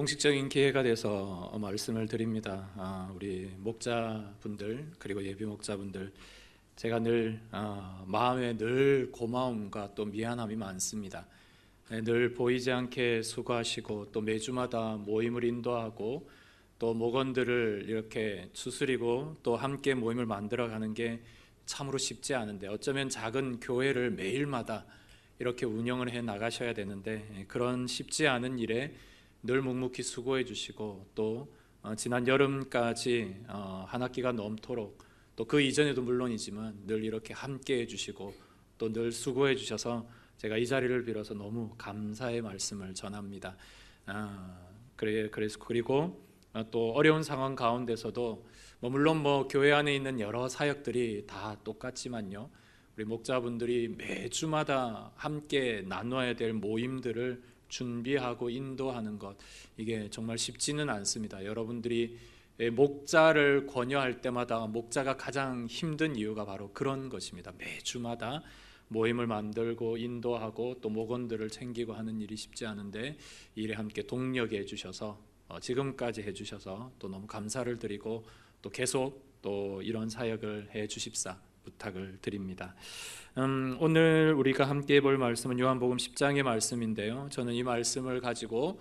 공식적인 기회가 돼서 말씀을 드립니다. 우리 목자분들 그리고 예비 목자분들, 제가 늘 마음에 늘 고마움과 또 미안함이 많습니다. 늘 보이지 않게 수고하시고 또 매주마다 모임을 인도하고 또 목원들을 이렇게 추스리고 또 함께 모임을 만들어가는 게 참으로 쉽지 않은데, 어쩌면 작은 교회를 매일마다 이렇게 운영을 해 나가셔야 되는데 그런 쉽지 않은 일에 늘 묵묵히 수고해 주시고 또 지난 여름까지 한 학기가 넘도록 또 그 이전에도 물론이지만 늘 이렇게 함께 해주시고 또 늘 수고해 주셔서 제가 이 자리를 빌어서 너무 감사의 말씀을 전합니다. 그리고 또 어려운 상황 가운데서도 물론 교회 안에 있는 여러 사역들이 다 똑같지만요, 우리 목자분들이 매주마다 함께 나눠야 될 모임들을 준비하고 인도하는 것, 이게 정말 쉽지는 않습니다. 여러분들이 목자를 권유할 때마다 목자가 가장 힘든 이유가 바로 그런 것입니다. 매주마다 모임을 만들고 인도하고 또 목원들을 챙기고 하는 일이 쉽지 않은데 이 일에 함께 독려해 해주셔서 지금까지 해주셔서 또 너무 감사를 드리고 또 계속 또 이런 사역을 해 주십사 부탁을 드립니다. 오늘 우리가 함께 볼 말씀은 요한복음 10장의 말씀인데요, 저는 이 말씀을 가지고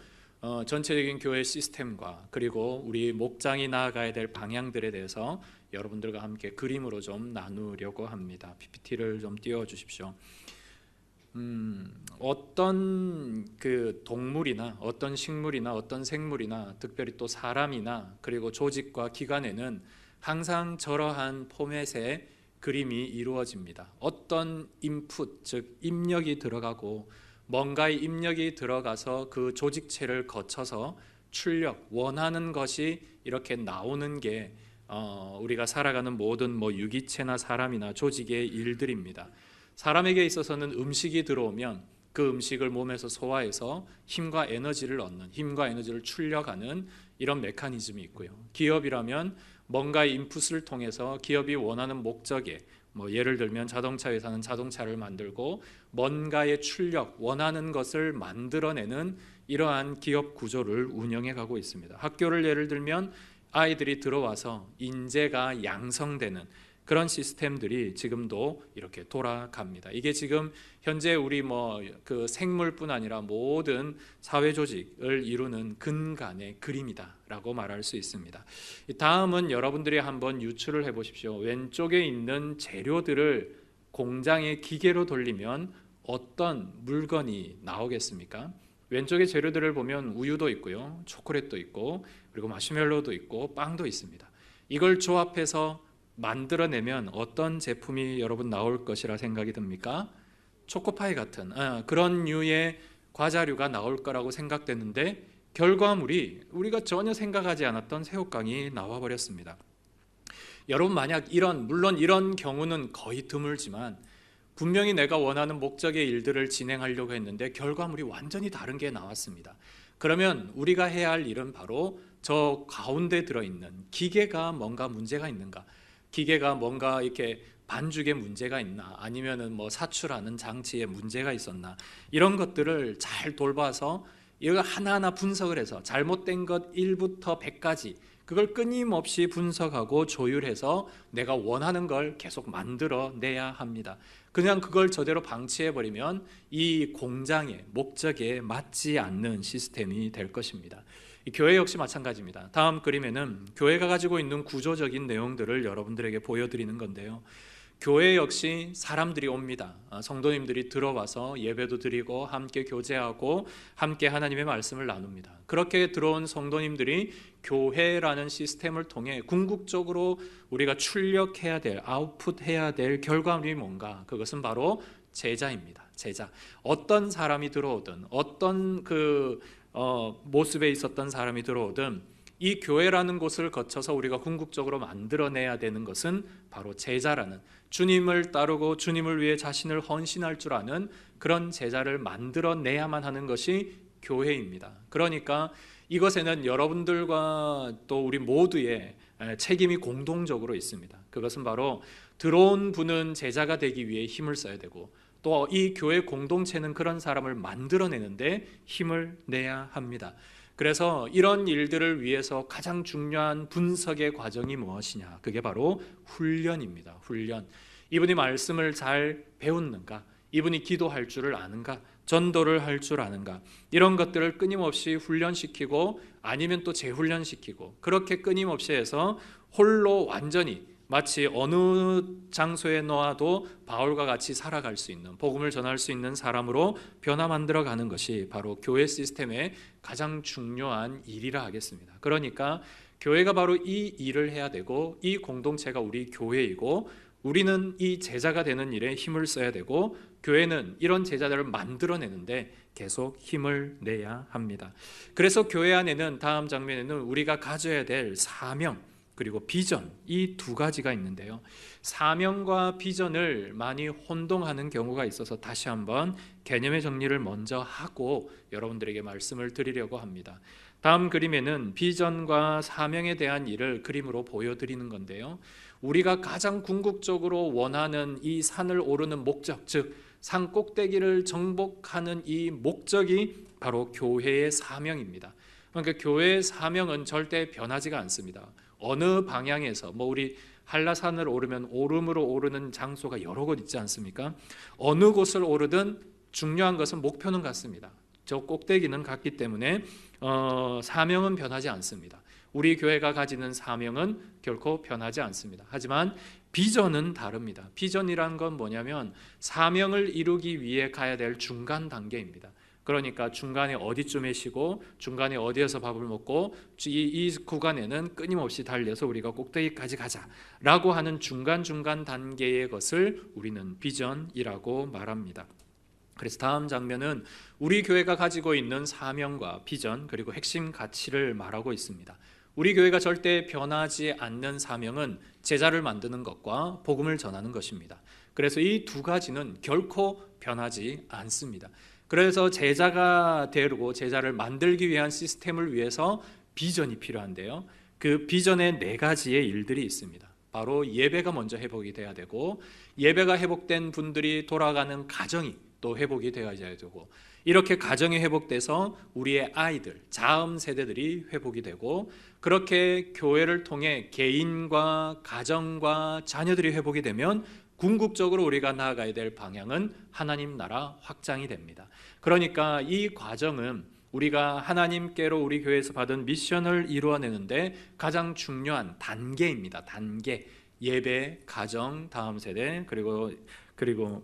전체적인 교회 시스템과 그리고 우리 목장이 나아가야 될 방향들에 대해서 여러분들과 함께 그림으로 좀 나누려고 합니다. PPT를 좀 띄워주십시오. 어떤 그 동물이나 어떤 식물이나 어떤 생물이나 특별히 또 사람이나 그리고 조직과 기관에는 항상 저러한 포맷의 그림이 이루어집니다. 어떤 인풋, 즉 입력이 들어가고 뭔가의 입력이 들어가서 그 조직체를 거쳐서 출력, 원하는 것이 이렇게 나오는 게 우리가 살아가는 모든 유기체나 사람이나 조직의 일들입니다. 사람에게 있어서는 음식이 들어오면 그 음식을 몸에서 소화해서 힘과 에너지를 얻는, 힘과 에너지를 출력하는 이런 메커니즘이 있고요. 기업이라면 뭔가의 인풋을 통해서 기업이 원하는 목적에, 예를 들면 자동차 회사는 자동차를 만들고 뭔가의 출력, 원하는 것을 만들어내는 이러한 기업 구조를 운영해 가고 있습니다. 학교를 예를 들면 아이들이 들어와서 인재가 양성되는 그런 시스템들이 지금도 이렇게 돌아갑니다. 이게 지금 현재 우리 그 생물뿐 아니라 모든 사회 조직을 이루는 근간의 그림이다라고 말할 수 있습니다. 다음은 여러분들이 한번 유추를 해보십시오. 왼쪽에 있는 재료들을 공장의 기계로 돌리면 어떤 물건이 나오겠습니까? 왼쪽의 재료들을 보면 우유도 있고요, 초콜릿도 있고, 그리고 마시멜로도 있고, 빵도 있습니다. 이걸 조합해서 만들어내면 어떤 제품이 여러분 나올 것이라 생각이 듭니까? 초코파이 같은 그런 류의 과자류가 나올 거라고 생각됐는데 결과물이 우리가 전혀 생각하지 않았던 새우깡이 나와버렸습니다. 여러분, 만약 물론 이런 경우는 거의 드물지만 분명히 내가 원하는 목적의 일들을 진행하려고 했는데 결과물이 완전히 다른 게 나왔습니다. 그러면 우리가 해야 할 일은 바로 저 가운데 들어있는 기계가 뭔가 문제가 있는가, 기계가 뭔가 이렇게 반죽에 문제가 있나, 아니면은 사출하는 장치에 문제가 있었나, 이런 것들을 잘 돌봐서 이거 하나하나 분석을 해서 잘못된 것 1부터 100까지 그걸 끊임없이 분석하고 조율해서 내가 원하는 걸 계속 만들어내야 합니다. 그냥 그걸 저대로 방치해버리면 이 공장의 목적에 맞지 않는 시스템이 될 것입니다. 교회 역시 마찬가지입니다. 다음 그림에는 교회가 가지고 있는 구조적인 내용들을 여러분들에게 보여드리는 건데요, 교회 역시 사람들이 옵니다. 성도님들이 들어와서 예배도 드리고 함께 교제하고 함께 하나님의 말씀을 나눕니다. 그렇게 들어온 성도님들이 교회라는 시스템을 통해 궁극적으로 우리가 출력해야 될, 아웃풋해야 될 결과물이 뭔가, 그것은 바로 제자입니다. 제자. 어떤 사람이 들어오든 어떤 모습에 있었던 사람이 들어오든 이 교회라는 곳을 거쳐서 우리가 궁극적으로 만들어내야 되는 것은 바로 제자라는, 주님을 따르고 주님을 위해 자신을 헌신할 줄 아는 그런 제자를 만들어내야만 하는 것이 교회입니다. 그러니까 이것에는 여러분들과 또 우리 모두의 책임이 공동적으로 있습니다. 그것은 바로 들어온 분은 제자가 되기 위해 힘을 써야 되고 또 이 교회 공동체는 그런 사람을 만들어내는데 힘을 내야 합니다. 그래서 이런 일들을 위해서 가장 중요한 분석의 과정이 무엇이냐? 그게 바로 훈련입니다. 훈련. 이분이 말씀을 잘 배웠는가? 이분이 기도할 줄을 아는가? 전도를 할 줄 아는가? 이런 것들을 끊임없이 훈련시키고 아니면 또 재훈련시키고 그렇게 끊임없이 해서 홀로 완전히 마치 어느 장소에 놓아도 바울과 같이 살아갈 수 있는, 복음을 전할 수 있는 사람으로 변화 만들어가는 것이 바로 교회 시스템의 가장 중요한 일이라 하겠습니다. 그러니까 교회가 바로 이 일을 해야 되고 이 공동체가 우리 교회이고 우리는 이 제자가 되는 일에 힘을 써야 되고 교회는 이런 제자들을 만들어내는데 계속 힘을 내야 합니다. 그래서 교회 안에는 다음 장면에는 우리가 가져야 될 사명 그리고 비전, 이 두 가지가 있는데요. 사명과 비전을 많이 혼동하는 경우가 있어서 다시 한번 개념의 정리를 먼저 하고 여러분들에게 말씀을 드리려고 합니다. 다음 그림에는 비전과 사명에 대한 일을 그림으로 보여드리는 건데요. 우리가 가장 궁극적으로 원하는 이 산을 오르는 목적, 즉 산 꼭대기를 정복하는 이 목적이 바로 교회의 사명입니다. 그러니까 교회의 사명은 절대 변하지가 않습니다. 어느 방향에서 우리 한라산을 오르면 오름으로 오르는 장소가 여러 곳 있지 않습니까? 어느 곳을 오르든 중요한 것은 목표는 같습니다. 저 꼭대기는 같기 때문에 사명은 변하지 않습니다. 우리 교회가 가지는 사명은 결코 변하지 않습니다. 하지만 비전은 다릅니다. 비전이란 건 뭐냐면 사명을 이루기 위해 가야 될 중간 단계입니다. 그러니까 중간에 어디쯤에 쉬고 중간에 어디에서 밥을 먹고 이 구간에는 끊임없이 달려서 우리가 꼭대기까지 가자라고 하는 중간 단계의 것을 우리는 비전이라고 말합니다. 그래서 다음 장면은 우리 교회가 가지고 있는 사명과 비전 그리고 핵심 가치를 말하고 있습니다. 우리 교회가 절대 변하지 않는 사명은 제자를 만드는 것과 복음을 전하는 것입니다. 그래서 이 두 가지는 결코 변하지 않습니다. 그래서 제자가 되고 제자를 만들기 위한 시스템을 위해서 비전이 필요한데요. 그 비전에 네 가지의 일들이 있습니다. 바로 예배가 먼저 회복이 돼야 되고 예배가 회복된 분들이 돌아가는 가정이 또 회복이 되어야 되고 이렇게 가정이 회복돼서 우리의 아이들, 자음 세대들이 회복이 되고 그렇게 교회를 통해 개인과 가정과 자녀들이 회복이 되면 궁극적으로 우리가 나아가야 될 방향은 하나님 나라 확장이 됩니다. 그러니까 이 과정은 우리가 하나님께로 우리 교회에서 받은 미션을 이루어내는데 가장 중요한 단계입니다. 단계. 예배, 가정, 다음 세대 그리고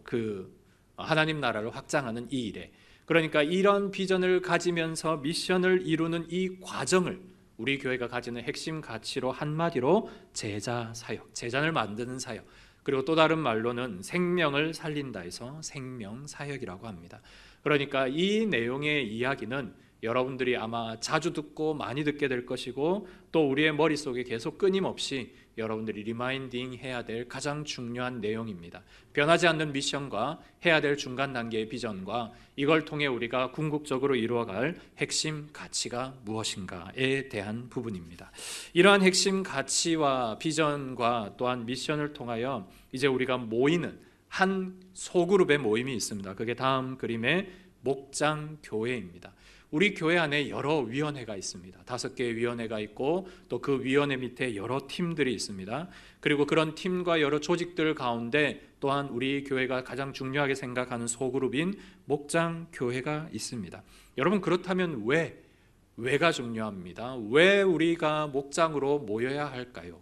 그 하나님 나라를 확장하는 이 일에 그러니까 이런 비전을 가지면서 미션을 이루는 이 과정을 우리 교회가 가지는 핵심 가치로 한마디로 제자 사역, 제자를 만드는 사역 그리고 또 다른 말로는 생명을 살린다 해서 생명 사역이라고 합니다. 그러니까 이 내용의 이야기는 여러분들이 아마 자주 듣고 많이 듣게 될 것이고 또 우리의 머릿속에 계속 끊임없이 여러분들이 리마인딩 해야 될 가장 중요한 내용입니다. 변하지 않는 미션과 해야 될 중간 단계의 비전과 이걸 통해 우리가 궁극적으로 이루어갈 핵심 가치가 무엇인가에 대한 부분입니다. 이러한 핵심 가치와 비전과 또한 미션을 통하여 이제 우리가 모이는 한 소그룹의 모임이 있습니다. 그게 다음 그림의 목장 교회입니다. 우리 교회 안에 여러 위원회가 있습니다. 5개의 위원회가 있고 또 그 위원회 밑에 여러 팀들이 있습니다. 그리고 그런 팀과 여러 조직들 가운데 또한 우리 교회가 가장 중요하게 생각하는 소그룹인 목장 교회가 있습니다. 여러분 그렇다면 왜가 중요합니다. 왜 우리가 목장으로 모여야 할까요?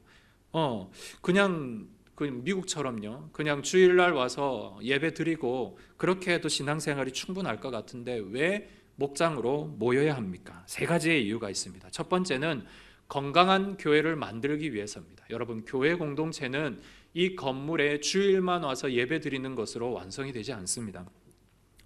그냥 미국처럼요. 그냥 주일날 와서 예배 드리고 그렇게 해도 신앙생활이 충분할 것 같은데 왜 목장으로 모여야 합니까? 3가지의 이유가 있습니다. 첫 번째는 건강한 교회를 만들기 위해서입니다. 여러분 교회 공동체는 이 건물에 주일만 와서 예배 드리는 것으로 완성이 되지 않습니다.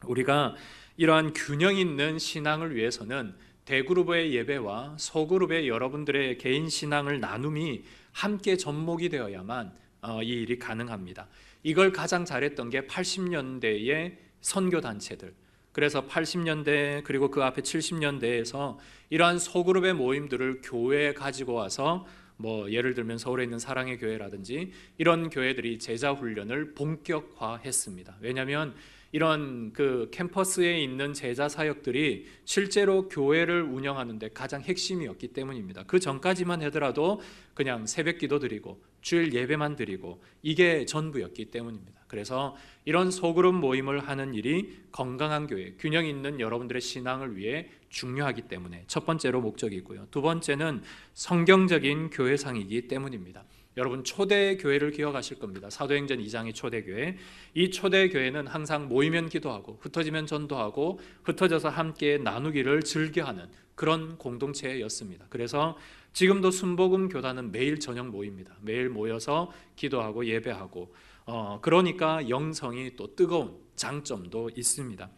우리가 이러한 균형 있는 신앙을 위해서는 대그룹의 예배와 소그룹의 여러분들의 개인 신앙을 나눔이 함께 접목이 되어야만 이 일이 가능합니다. 이걸 가장 잘했던 게 80년대의 선교단체들 그래서 80년대 그리고 그 앞에 70년대에서 이러한 소그룹의 모임들을 교회에 가지고 와서 예를 들면 서울에 있는 사랑의 교회라든지 이런 교회들이 제자 훈련을 본격화했습니다. 왜냐하면 이런 그 캠퍼스에 있는 제자 사역들이 실제로 교회를 운영하는데 가장 핵심이었기 때문입니다. 그 전까지만 하더라도 그냥 새벽 기도 드리고 주일 예배만 드리고 이게 전부였기 때문입니다. 그래서 이런 소그룹 모임을 하는 일이 건강한 교회, 균형 있는 여러분들의 신앙을 위해 중요하기 때문에 첫 번째로 목적이고요. 두 번째는 성경적인 교회상이기 때문입니다. 여러분 초대교회를 기억하실 겁니다. 사도행전 2장의 초대교회. 이 초대교회는 항상 모이면 기도하고 흩어지면 전도하고 흩어져서 함께 나누기를 즐겨하는 그런 공동체였습니다. 그래서 지금도 순복음 교단은 매일 저녁 모입니다. 매일 모여서 기도하고 예배하고 그러니까 영성이 또 뜨거운 장점도 있습니다.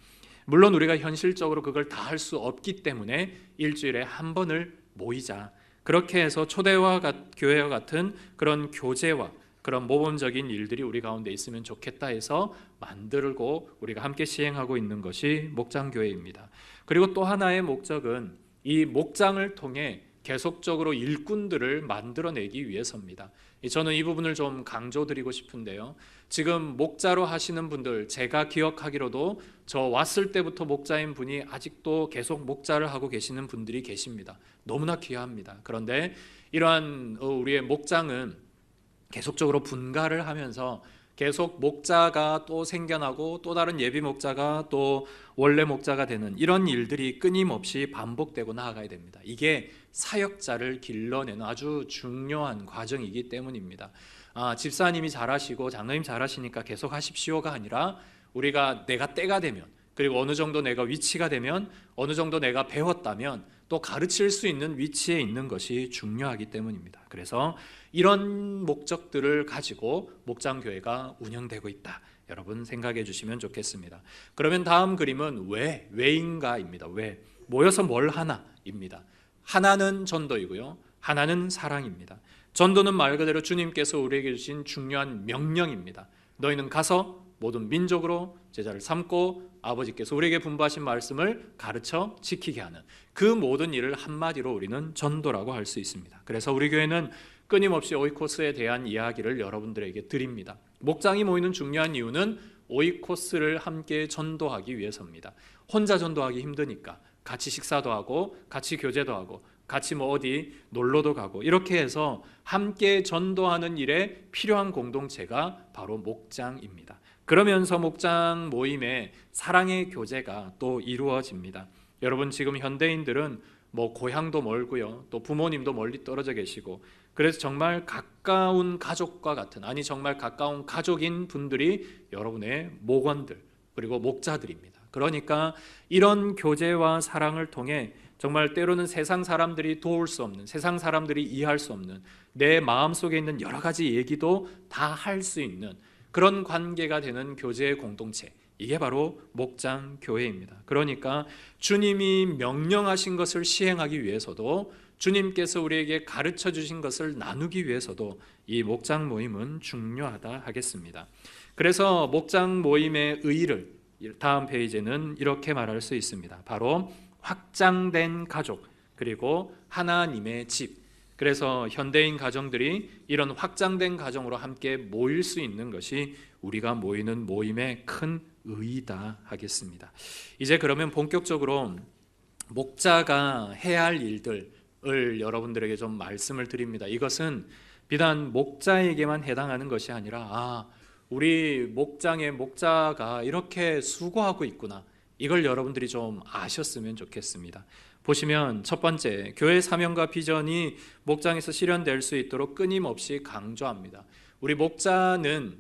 물론 우리가 현실적으로 그걸 다 할 수 없기 때문에 일주일에 한 번을 모이자. 그렇게 해서 초대와 교회와 같은 그런 교제와 그런 모범적인 일들이 우리 가운데 있으면 좋겠다 해서 만들고 우리가 함께 시행하고 있는 것이 목장교회입니다. 그리고 또 하나의 목적은 이 목장을 통해 계속적으로 일꾼들을 만들어내기 위해서입니다. 저는 이 부분을 좀 강조드리고 싶은데요. 지금 목자로 하시는 분들, 제가 기억하기로도 저 왔을 때부터 목자인 분이 아직도 계속 목자를 하고 계시는 분들이 계십니다. 너무나 귀합니다. 그런데 이러한 우리의 목장은 계속적으로 분가를 하면서 계속 목자가 또 생겨나고 또 다른 예비 목자가 또 원래 목자가 되는 이런 일들이 끊임없이 반복되고 나아가야 됩니다. 이게 사역자를 길러내는 아주 중요한 과정이기 때문입니다. 집사님이 잘하시고 장로님 잘하시니까 계속 하십시오가 아니라 우리가 내가 때가 되면 그리고 어느 정도 내가 위치가 되면 어느 정도 내가 배웠다면 또 가르칠 수 있는 위치에 있는 것이 중요하기 때문입니다. 그래서 이런 목적들을 가지고 목장교회가 운영되고 있다. 여러분 생각해 주시면 좋겠습니다. 그러면 다음 그림은 왜인가입니다. 왜 모여서 뭘 하나입니다. 하나는 전도이고요. 하나는 사랑입니다. 전도는 말 그대로 주님께서 우리에게 주신 중요한 명령입니다. 너희는 가서 모든 민족으로 제자를 삼고 아버지께서 우리에게 분부하신 말씀을 가르쳐 지키게 하는 그 모든 일을 한마디로 우리는 전도라고 할 수 있습니다. 그래서 우리 교회는 끊임없이 오이코스에 대한 이야기를 여러분들에게 드립니다. 목장이 모이는 중요한 이유는 오이코스를 함께 전도하기 위해서입니다. 혼자 전도하기 힘드니까 같이 식사도 하고 같이 교제도 하고 같이 어디 놀러도 가고 이렇게 해서 함께 전도하는 일에 필요한 공동체가 바로 목장입니다. 그러면서 목장 모임에 사랑의 교제가 또 이루어집니다. 여러분 지금 현대인들은 고향도 멀고요. 또 부모님도 멀리 떨어져 계시고 그래서 정말 가까운 가족과 같은 정말 가까운 가족인 분들이 여러분의 목원들 그리고 목자들입니다. 그러니까 이런 교제와 사랑을 통해 정말 때로는 세상 사람들이 도울 수 없는 세상 사람들이 이해할 수 없는 내 마음속에 있는 여러 가지 얘기도 다 할 수 있는 그런 관계가 되는 교제의 공동체 이게 바로 목장 교회입니다. 그러니까 주님이 명령하신 것을 시행하기 위해서도 주님께서 우리에게 가르쳐 주신 것을 나누기 위해서도 이 목장 모임은 중요하다 하겠습니다. 그래서 목장 모임의 의의를 다음 페이지는 이렇게 말할 수 있습니다. 바로 확장된 가족 그리고 하나님의 집. 그래서 현대인 가정들이 이런 확장된 가정으로 함께 모일 수 있는 것이 우리가 모이는 모임의 큰 의의다 하겠습니다. 이제 그러면 본격적으로 목자가 해야 할 일들을 여러분들에게 좀 말씀을 드립니다. 이것은 비단 목자에게만 해당하는 것이 아니라 우리 목장의 목자가 이렇게 수고하고 있구나. 이걸 여러분들이 좀 아셨으면 좋겠습니다. 보시면 첫 번째, 교회 사명과 비전이 목장에서 실현될 수 있도록 끊임없이 강조합니다. 우리 목자는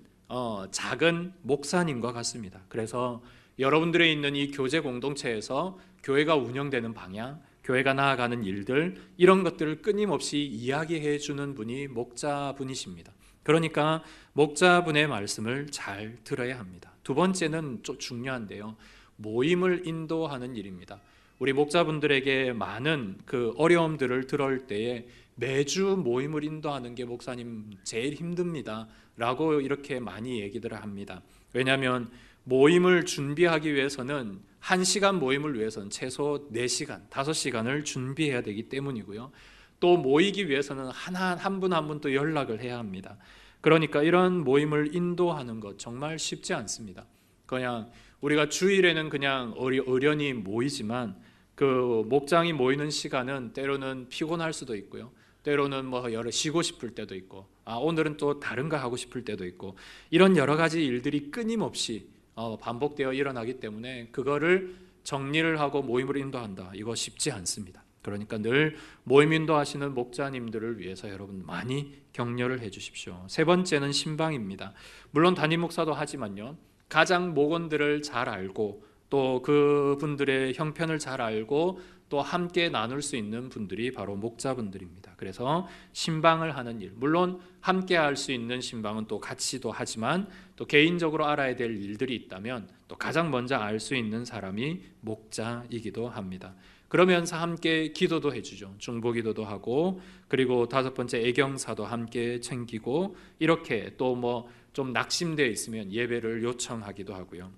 작은 목사님과 같습니다. 그래서 여러분들의 있는 이 교제 공동체에서 교회가 운영되는 방향, 교회가 나아가는 일들 이런 것들을 끊임없이 이야기해 주는 분이 목자분이십니다. 그러니까 목자분의 말씀을 잘 들어야 합니다. 두 번째는 좀 중요한데요. 모임을 인도하는 일입니다. 우리 목자분들에게 많은 그 어려움들을 들을 때에 매주 모임을 인도하는 게 목사님 제일 힘듭니다 라고 이렇게 많이 얘기들을 합니다. 왜냐하면 모임을 준비하기 위해서는 1시간 모임을 위해서는 최소 4시간, 5시간을 준비해야 되기 때문이고요. 또 모이기 위해서는 한 분 한 분 또 연락을 해야 합니다. 그러니까 이런 모임을 인도하는 것 정말 쉽지 않습니다. 그냥 우리가 주일에는 그냥 어련히 모이지만 그 목장이 모이는 시간은 때로는 피곤할 수도 있고요. 때로는 뭐 여러 쉬고 싶을 때도 있고, 오늘은 또 다른가 하고 싶을 때도 있고, 이런 여러 가지 일들이 끊임없이 반복되어 일어나기 때문에 그거를 정리를 하고 모임을 인도한다, 이거 쉽지 않습니다. 그러니까 늘 모임 인도하시는 목자님들을 위해서 여러분 많이 격려를 해 주십시오. 세 번째는 신방입니다. 물론 담임 목사도 하지만요, 가장 목원들을 잘 알고 또 그분들의 형편을 잘 알고 또 함께 나눌 수 있는 분들이 바로 목자분들입니다. 그래서 신방을 하는 일, 물론 함께 할 수 있는 신방은 또 같이도 하지만 또 개인적으로 알아야 될 일들이 있다면 또 가장 먼저 알 수 있는 사람이 목자이기도 합니다. 그러면서 함께 기도도 해주죠. 중보기도도 하고, 그리고 다섯 번째 애경사도 함께 챙기고, 이렇게 또 뭐 좀 낙심되어 있으면 예배를 요청하기도 하고요.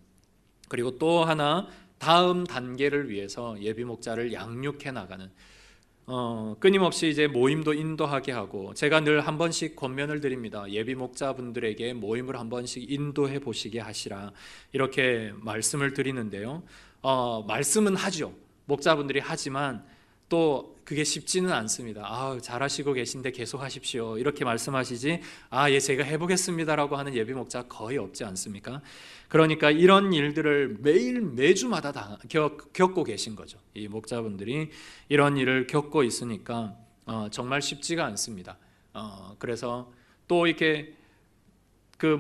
그리고 또 하나, 다음 단계를 위해서 예비 목자를 양육해 나가는, 끊임없이 이제 모임도 인도하게 하고, 제가 늘 한 번씩 권면을 드립니다. 예비 목자분들에게 모임을 한 번씩 인도해 보시게 하시라, 이렇게 말씀을 드리는데요. 말씀은 하죠. 목자분들이 하지만 또 그게 쉽지는 않습니다. 잘하시고 계신데 계속 하십시오, 이렇게 말씀하시지, 예, 제가 해보겠습니다라고 하는 예비 목자 거의 없지 않습니까? 그러니까 이런 일들을 매주마다 겪고 계신 거죠. 이 목자분들이 이런 일을 겪고 있으니까 정말 쉽지가 않습니다. 그래서 또 이렇게 그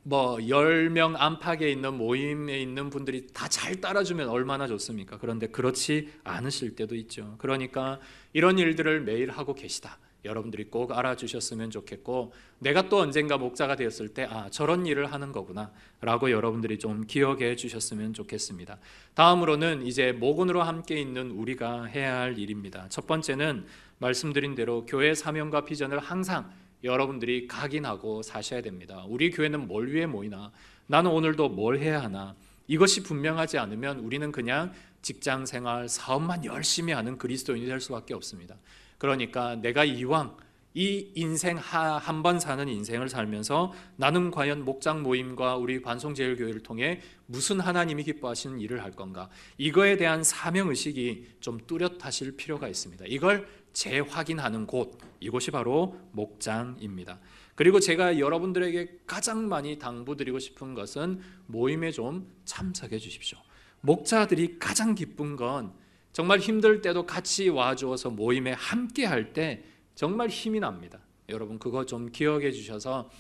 10명 안팎에 있는 모임에 있는 분들이 다 잘 따라주면 얼마나 좋습니까? 그런데 그렇지 않으실 때도 있죠. 그러니까 이런 일들을 매일 하고 계시다, 여러분들이 꼭 알아주셨으면 좋겠고, 내가 또 언젠가 목자가 되었을 때 저런 일을 하는 거구나 라고 여러분들이 좀 기억해 주셨으면 좋겠습니다. 다음으로는 이제 목원으로 함께 있는 우리가 해야 할 일입니다. 첫 번째는 말씀드린 대로 교회 사명과 비전을 항상 여러분들이 각인하고 사셔야 됩니다. 우리 교회는 뭘 위해 모이나, 나는 오늘도 뭘 해야 하나, 이것이 분명하지 않으면 우리는 그냥 직장생활, 사업만 열심히 하는 그리스도인이 될 수밖에 없습니다. 그러니까 내가 이왕 이 인생 한 번 사는 인생을 살면서 나는 과연 목장 모임과 우리 반송제일교회를 통해 무슨 하나님이 기뻐하시는 일을 할 건가, 이거에 대한 사명의식이 좀 뚜렷하실 필요가 있습니다. 이걸 재확인하는 곳, 이곳이 바로 목장입니다. 그리고 제가 여러분들에게 가장 많이 당부드리고 싶은 것은 모임에 좀 참석해 주십시오. 목자들이 가장 기쁜 건 정말 힘들 때도 같이 와주어서 모임에 함께 할 때 정말 힘이 납니다. 여러분 그거 좀 기억해 주셔서,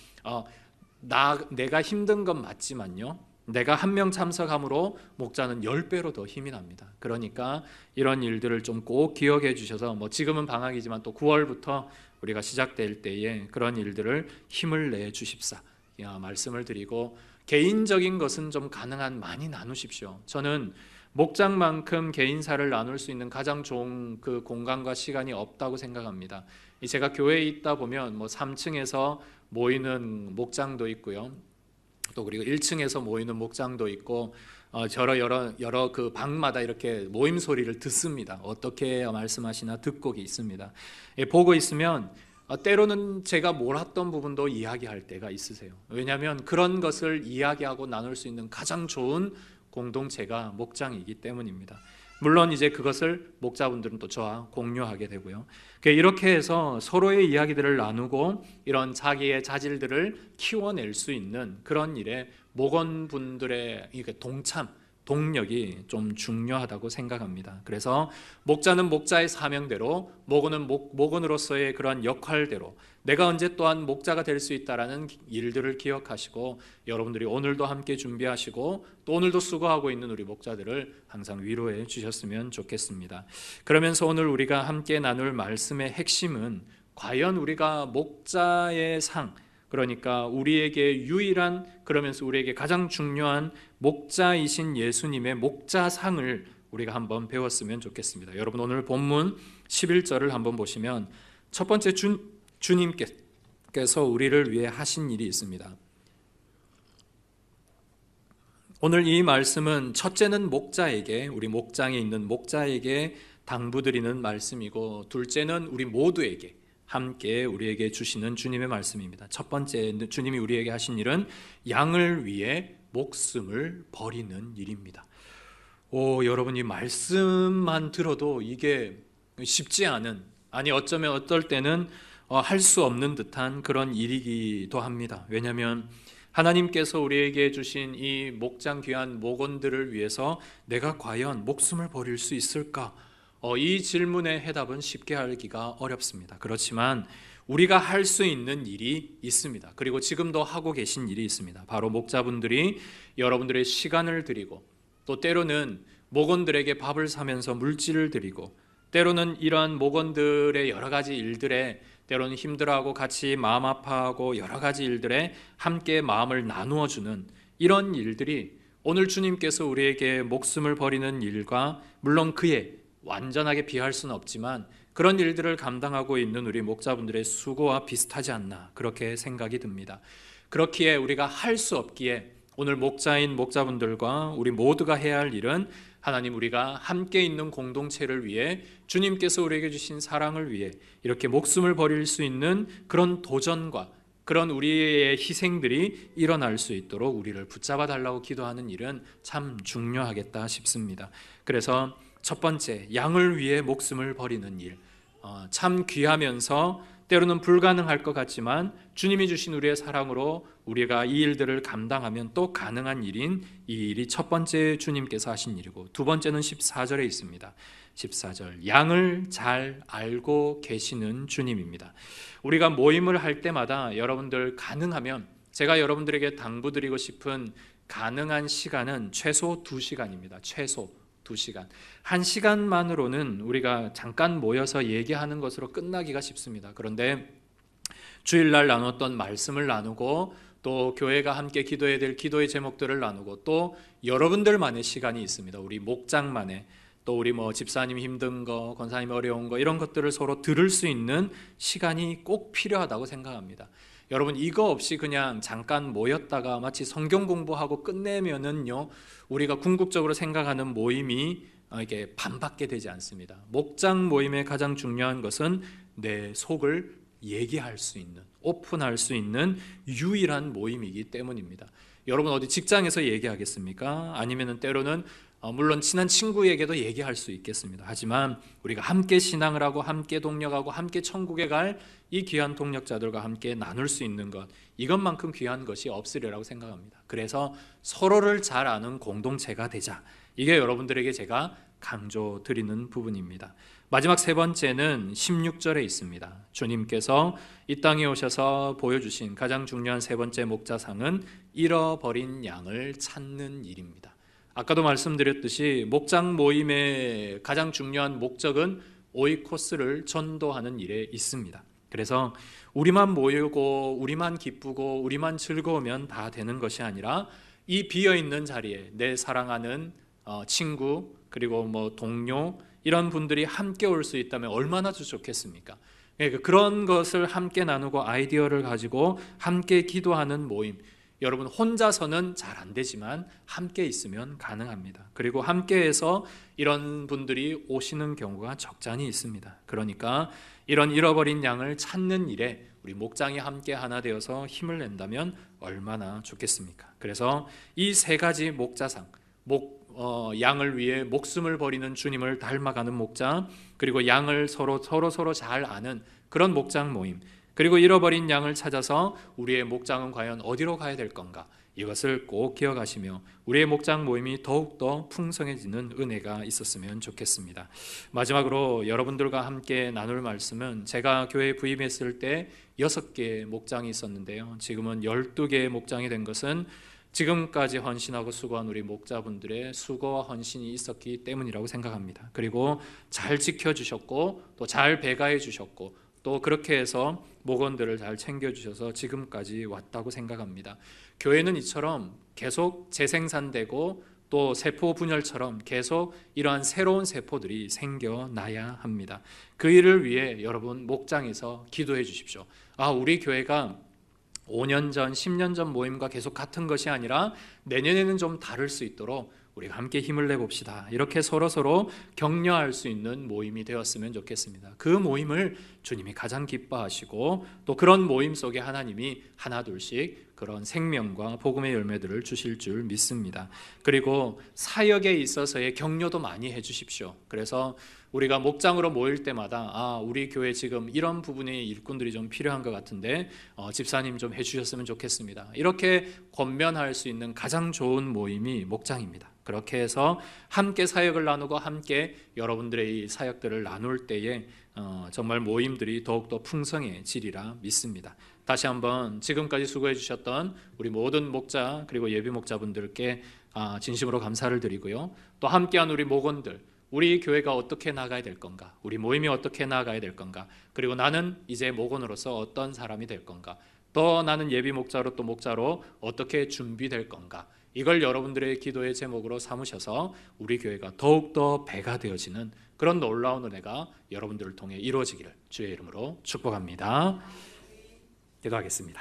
내가 힘든 건 맞지만요, 내가 한 명 참석함으로 목자는 10배로 더 힘이 납니다. 그러니까 이런 일들을 좀 꼭 기억해 주셔서, 지금은 방학이지만 또 9월부터 우리가 시작될 때에 그런 일들을 힘을 내 주십사 말씀을 드리고, 개인적인 것은 좀 가능한 많이 나누십시오. 저는 목장만큼 개인사를 나눌 수 있는 가장 좋은 그 공간과 시간이 없다고 생각합니다. 제가 교회에 있다 보면 3층에서 모이는 목장도 있고요, 또 그리고 1층에서 모이는 목장도 있고, 여러 그 방마다 이렇게 모임 소리를 듣습니다. 어떻게 말씀하시나 듣고 있습니다. 보고 있으면 때로는 제가 몰랐던 부분도 이야기할 때가 있으세요. 왜냐하면 그런 것을 이야기하고 나눌 수 있는 가장 좋은 공동체가 목장이기 때문입니다. 물론 이제 그것을 목자분들은 또 저와 공유하게 되고요. 이렇게 해서 서로의 이야기들을 나누고 이런 자기의 자질들을 키워낼 수 있는 그런 일에 목원분들의 동참, 동력이 좀 중요하다고 생각합니다. 그래서 목자는 목자의 사명대로, 목원은 목원으로서의 그런 역할대로 내가 언제 또한 목자가 될 수 있다라는 일들을 기억하시고, 여러분들이 오늘도 함께 준비하시고 또 오늘도 수고하고 있는 우리 목자들을 항상 위로해 주셨으면 좋겠습니다. 그러면서 오늘 우리가 함께 나눌 말씀의 핵심은, 과연 우리가 목자의 상, 그러니까 우리에게 유일한, 그러면서 우리에게 가장 중요한 목자이신 예수님의 목자상을 우리가 한번 배웠으면 좋겠습니다. 여러분 오늘 본문 11절을 한번 보시면 첫 번째 주님께서 우리를 위해 하신 일이 있습니다. 오늘 이 말씀은 첫째는 목자에게, 우리 목장에 있는 목자에게 당부드리는 말씀이고, 둘째는 우리 모두에게 함께 우리에게 주시는 주님의 말씀입니다. 첫 번째 주님이 우리에게 하신 일은 양을 위해 목숨을 버리는 일입니다. 여러분, 이 말씀만 들어도 이게 쉽지 않은, 아니 어쩌면 어떨 때는 할 수 없는 듯한 그런 일이기도 합니다. 왜냐하면 하나님께서 우리에게 주신 이 목장 귀한 목원들을 위해서 내가 과연 목숨을 버릴 수 있을까? 이 질문의 해답은 쉽게 하기가 어렵습니다. 그렇지만 우리가 할 수 있는 일이 있습니다. 그리고 지금도 하고 계신 일이 있습니다. 바로 목자분들이 여러분들의 시간을 드리고, 또 때로는 목원들에게 밥을 사면서 물질을 드리고, 때로는 이러한 목원들의 여러 가지 일들에 때로는 힘들어하고 같이 마음 아파하고 여러 가지 일들에 함께 마음을 나누어 주는 이런 일들이 오늘 주님께서 우리에게 목숨을 버리는 일과, 물론 그에 완전하게 비할 수는 없지만 그런 일들을 감당하고 있는 우리 목자분들의 수고와 비슷하지 않나, 그렇게 생각이 듭니다. 그렇기에 우리가 할 수 없기에 오늘 목자인 목자분들과 우리 모두가 해야 할 일은 하나님, 우리가 함께 있는 공동체를 위해, 주님께서 우리에게 주신 사랑을 위해 이렇게 목숨을 버릴 수 있는 그런 도전과 그런 우리의 희생들이 일어날 수 있도록 우리를 붙잡아 달라고 기도하는 일은 참 중요하겠다 싶습니다. 그래서 첫 번째, 양을 위해 목숨을 버리는 일, 참 귀하면서 때로는 불가능할 것 같지만 주님이 주신 우리의 사랑으로 우리가 이 일들을 감당하면 또 가능한 일인 이 일이 첫 번째 주님께서 하신 일이고, 두 번째는 14절에 있습니다. 14절, 양을 잘 알고 계시는 주님입니다. 우리가 모임을 할 때마다 여러분들 가능하면 제가 여러분들에게 당부드리고 싶은 가능한 시간은 최소 2시간입니다. 최소 2시간. 1시간만으로는 우리가 잠깐 모여서 얘기하는 것으로 끝나기가 쉽습니다. 그런데 주일날 나눴던 말씀을 나누고, 또 교회가 함께 기도해야 될 기도의 제목들을 나누고, 또 여러분들만의 시간이 있습니다. 우리 목장만의, 또 우리 집사님 힘든 거, 권사님 어려운 거, 이런 것들을 서로 들을 수 있는 시간이 꼭 필요하다고 생각합니다. 여러분, 이거 없이 그냥 잠깐 모였다가 마치 성경 공부하고 끝내면은요, 우리가 궁극적으로 생각하는 모임이 이게 반밖에 되지 않습니다. 목장 모임의 가장 중요한 것은 내 속을 얘기할 수 있는, 오픈할 수 있는 유일한 모임이기 때문입니다. 여러분, 어디 직장에서 얘기하겠습니까? 아니면은 때로는 물론 친한 친구에게도 얘기할 수 있겠습니다. 하지만 우리가 함께 신앙을 하고 함께 동력하고 함께 천국에 갈 이 귀한 동력자들과 함께 나눌 수 있는 것, 이것만큼 귀한 것이 없으리라고 생각합니다. 그래서 서로를 잘 아는 공동체가 되자, 이게 여러분들에게 제가 강조드리는 부분입니다. 마지막 세 번째는 16절에 있습니다. 주님께서 이 땅에 오셔서 보여주신 가장 중요한 세 번째 목자상은 잃어버린 양을 찾는 일입니다. 아까도 말씀드렸듯이 목장 모임의 가장 중요한 목적은 오이코스를 전도하는 일에 있습니다. 그래서 우리만 모이고 우리만 기쁘고 우리만 즐거우면 다 되는 것이 아니라, 이 비어있는 자리에 내 사랑하는 친구, 그리고 동료, 이런 분들이 함께 올 수 있다면 얼마나 좋겠습니까? 그런 것을 함께 나누고 아이디어를 가지고 함께 기도하는 모임, 여러분 혼자서는 잘 안 되지만 함께 있으면 가능합니다. 그리고 함께해서 이런 분들이 오시는 경우가 적잖이 있습니다. 그러니까 이런 잃어버린 양을 찾는 일에 우리 목장이 함께 하나 되어서 힘을 낸다면 얼마나 좋겠습니까? 그래서 이 세 가지 목자상, 양을 위해 목숨을 버리는 주님을 닮아가는 목자, 그리고 양을 서로 잘 아는 그런 목장 모임, 그리고 잃어버린 양을 찾아서 우리의 목장은 과연 어디로 가야 될 건가, 이것을 꼭 기억하시며 우리의 목장 모임이 더욱더 풍성해지는 은혜가 있었으면 좋겠습니다. 마지막으로 여러분들과 함께 나눌 말씀은, 제가 교회에 부임했을 때 6개의 목장이 있었는데요, 지금은 12개의 목장이 된 것은 지금까지 헌신하고 수고한 우리 목자분들의 수고와 헌신이 있었기 때문이라고 생각합니다. 그리고 잘 지켜주셨고 또 잘 배가해 주셨고, 또 그렇게 해서 목원들을 잘 챙겨주셔서 지금까지 왔다고 생각합니다. 교회는 이처럼 계속 재생산되고 또 세포 분열처럼 계속 이러한 새로운 세포들이 생겨나야 합니다. 그 일을 위해 여러분 목장에서 기도해 주십시오. 우리 교회가 5년 전, 10년 전 모임과 계속 같은 것이 아니라 내년에는 좀 다를 수 있도록 우리가 함께 힘을 내봅시다. 이렇게 서로 격려할 수 있는 모임이 되었으면 좋겠습니다. 그 모임을 주님이 가장 기뻐하시고, 또 그런 모임 속에 하나님이 하나 둘씩 그런 생명과 복음의 열매들을 주실 줄 믿습니다. 그리고 사역에 있어서의 격려도 많이 해주십시오. 그래서 우리가 목장으로 모일 때마다 우리 교회 지금 이런 부분의 일꾼들이 좀 필요한 것 같은데 집사님 좀 해주셨으면 좋겠습니다. 이렇게 권면할 수 있는 가장 좋은 모임이 목장입니다. 그렇게 해서 함께 사역을 나누고 함께 여러분들의 이 사역들을 나눌 때에 정말 모임들이 더욱더 풍성해지리라 믿습니다. 다시 한번 지금까지 수고해 주셨던 우리 모든 목자 그리고 예비 목자분들께 진심으로 감사를 드리고요. 또 함께한 우리 목원들, 우리 교회가 어떻게 나가야 될 건가, 우리 모임이 어떻게 나가야 될 건가, 그리고 나는 이제 목원으로서 어떤 사람이 될 건가, 또 나는 예비 목자로 또 목자로 어떻게 준비될 건가, 이걸 여러분들의 기도의 제목으로 삼으셔서 우리 교회가 더욱더 배가 되어지는 그런 놀라운 은혜가 여러분들을 통해 이루어지기를 주의 이름으로 축복합니다. 기도하겠습니다.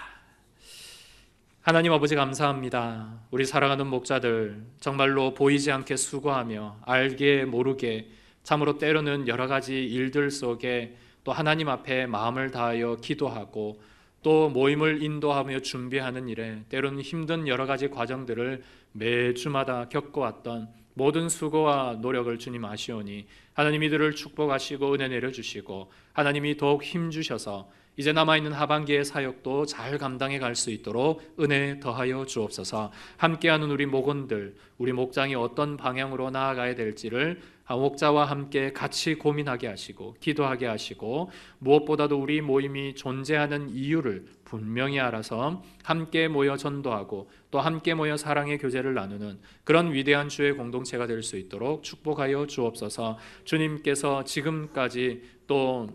하나님 아버지 감사합니다. 우리 사랑하는 목자들 정말로 보이지 않게 수고하며 알게 모르게 참으로 때로는 여러 가지 일들 속에 또 하나님 앞에 마음을 다하여 기도하고 또 모임을 인도하며 준비하는 일에 때로는 힘든 여러 가지 과정들을 매주마다 겪어왔던 모든 수고와 노력을 주님 아시오니 하나님 이들을 축복하시고 은혜 내려주시고 하나님이 더욱 힘주셔서 이제 남아있는 하반기의 사역도 잘 감당해 갈 수 있도록 은혜 더하여 주옵소서. 함께하는 우리 목원들, 우리 목장이 어떤 방향으로 나아가야 될지를 목자와 함께 같이 고민하게 하시고 기도하게 하시고 무엇보다도 우리 모임이 존재하는 이유를 분명히 알아서 함께 모여 전도하고 또 함께 모여 사랑의 교제를 나누는 그런 위대한 주의 공동체가 될 수 있도록 축복하여 주옵소서. 주님께서 지금까지 또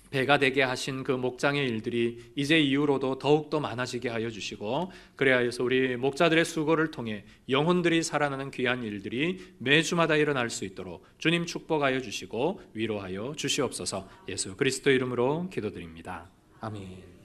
배가 되게 하신 그 목장의 일들이 이제 이후로도 더욱더 많아지게 하여 주시고 그래야 해서 우리 목자들의 수고를 통해 영혼들이 살아나는 귀한 일들이 매주마다 일어날 수 있도록 주님 축복하여 주시고 위로하여 주시옵소서. 예수 그리스도 이름으로 기도드립니다. 아멘.